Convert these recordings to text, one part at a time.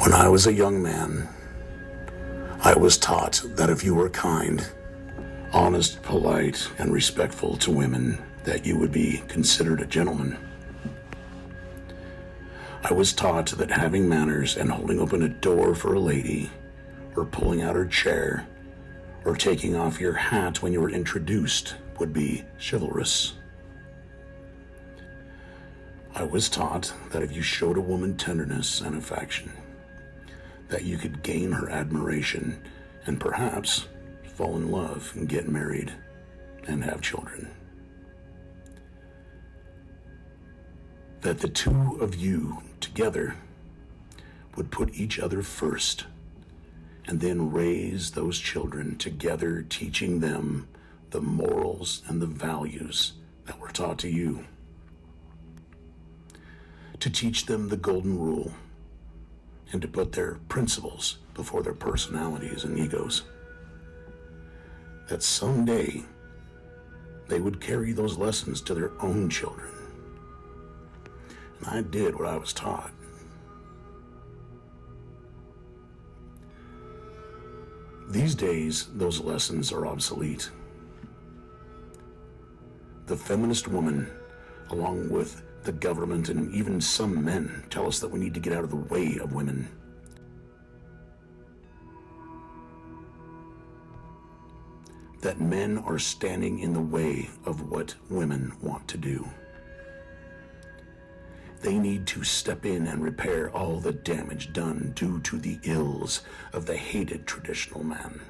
When I was a young man, I was taught that if you were kind, honest, polite, and respectful to women, that you would be considered a gentleman. I was taught that having manners and holding open a door for a lady, or pulling out her chair, or taking off your hat when you were introduced would be chivalrous. I was taught that if you showed a woman tenderness and affection, that you could gain her admiration and perhaps fall in love and get married and have children. That the two of you together would put each other first and then raise those children together, teaching them the morals and the values that were taught to you. To teach them the golden rule and to put their principles before their personalities and egos. That someday they would carry those lessons to their own children. And I did what I was taught. These days, those lessons are obsolete. The feminist woman, along with the government and even some men, tell us that we need to get out of the way of women. That men are standing in the way of what women want to do. They need to step in and repair all the damage done due to the ills of the hated traditional man.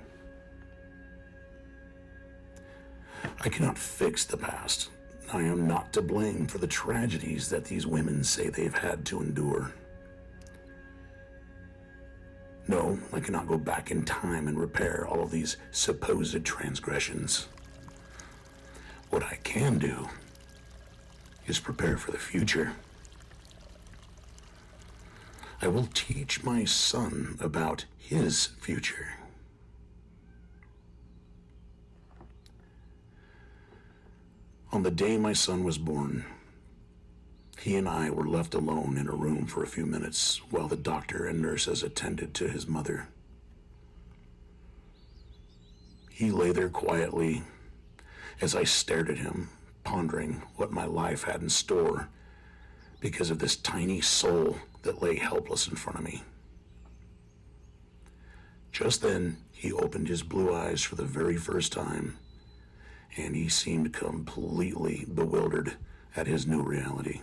I cannot fix the past. I am not to blame for the tragedies that these women say they've had to endure. No, I cannot go back in time and repair all of these supposed transgressions. What I can do is prepare for the future. I will teach my son about his future. On the day my son was born, he and I were left alone in a room for a few minutes while the doctor and nurses attended to his mother. He lay there quietly as I stared at him, pondering what my life had in store because of this tiny soul that lay helpless in front of me. Just then, he opened his blue eyes for the very first time, and he seemed completely bewildered at his new reality.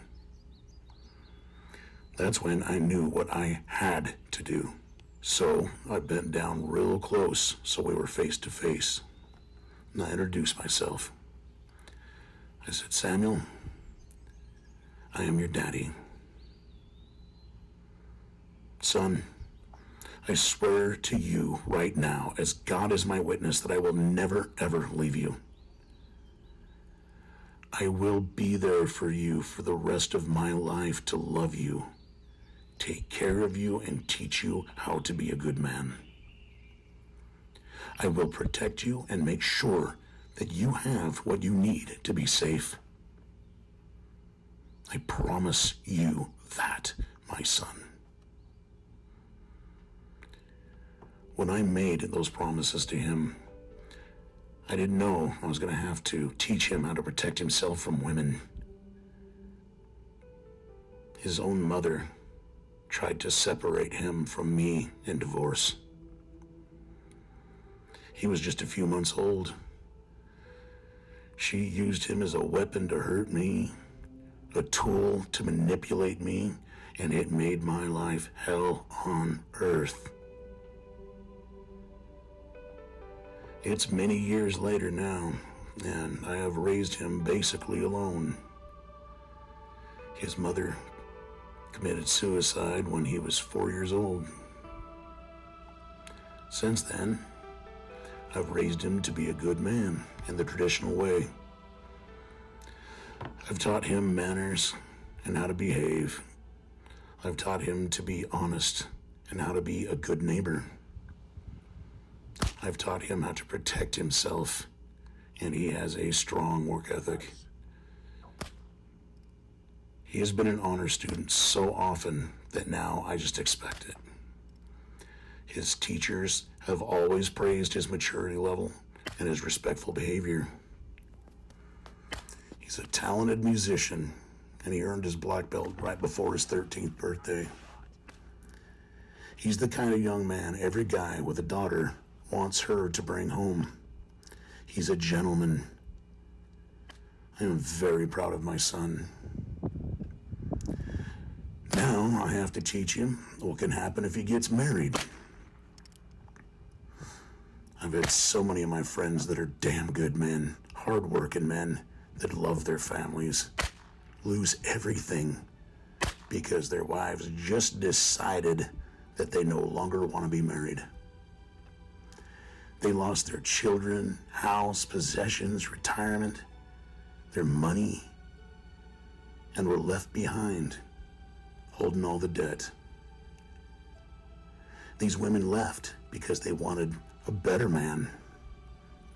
That's when I knew what I had to do. So I bent down real close so we were face to face, and I introduced myself. I said, "Samuel, I am your daddy. Son, I swear to you right now, as God is my witness, that I will never, ever leave you. I will be there for you for the rest of my life to love you, take care of you, and teach you how to be a good man. I will protect you and make sure that you have what you need to be safe. I promise you that, my son." When I made those promises to him, I didn't know I was going to have to teach him how to protect himself from women. His own mother tried to separate him from me in divorce. He was just a few months old. She used him as a weapon to hurt me, a tool to manipulate me, and it made my life hell on earth. It's many years later now, and I have raised him basically alone. His mother committed suicide when he was 4 years old. Since then, I've raised him to be a good man in the traditional way. I've taught him manners and how to behave. I've taught him to be honest and how to be a good neighbor. I've taught him how to protect himself, and he has a strong work ethic. He has been an honor student so often that now I just expect it. His teachers have always praised his maturity level and his respectful behavior. He's a talented musician, and he earned his black belt right before his 13th birthday. He's the kind of young man every guy with a daughter wants her to bring home. He's a gentleman. I am very proud of my son. Now I have to teach him what can happen if he gets married. I've had so many of my friends that are damn good men, hard-working men that love their families, lose everything because their wives just decided that they no longer want to be married. They lost their children, house, possessions, retirement, their money, and were left behind, holding all the debt. These women left because they wanted a better man,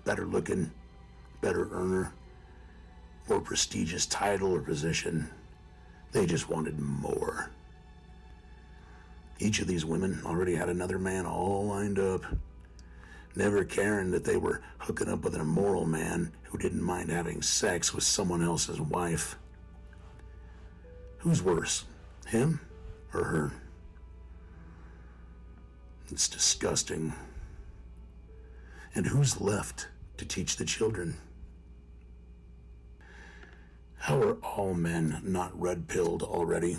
better looking, better earner, more prestigious title or position. They just wanted more. Each of these women already had another man all lined up, never caring that they were hooking up with an immoral man who didn't mind having sex with someone else's wife. Who's worse, him or her? It's disgusting. And who's left to teach the children? How are all men not red-pilled already?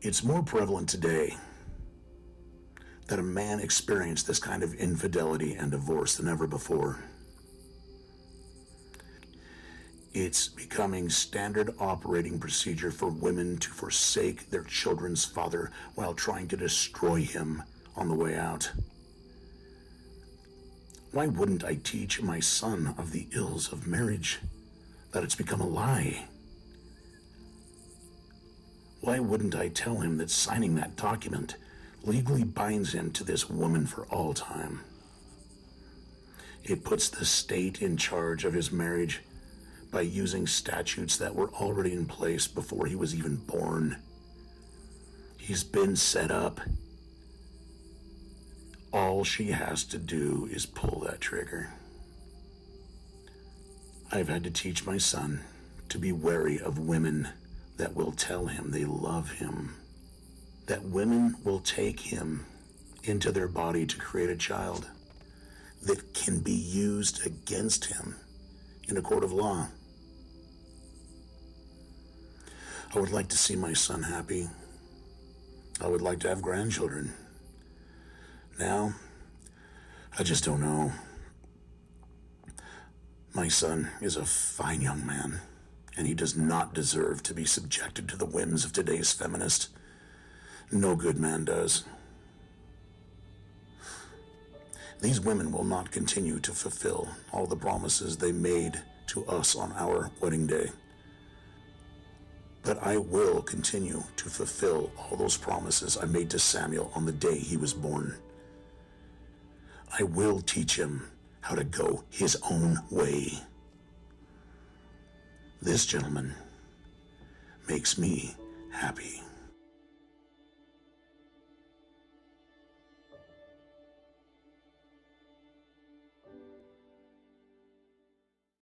It's more prevalent today that a man experience this kind of infidelity and divorce than ever before. It's becoming standard operating procedure for women to forsake their children's father while trying to destroy him on the way out. Why wouldn't I teach my son of the ills of marriage, that it's become a lie? Why wouldn't I tell him that signing that document legally binds him to this woman for all time? It puts the state in charge of his marriage by using statutes that were already in place before he was even born. He's been set up. All she has to do is pull that trigger. I've had to teach my son to be wary of women that will tell him they love him, that women will take him into their body to create a child that can be used against him in a court of law. I would like to see my son happy. I would like to have grandchildren. Now, I just don't know. My son is a fine young man, and he does not deserve to be subjected to the whims of today's feminist. No good man does. These women will not continue to fulfill all the promises they made to us on our wedding day. But I will continue to fulfill all those promises I made to Samuel on the day he was born. I will teach him how to go his own way. This gentleman makes me happy.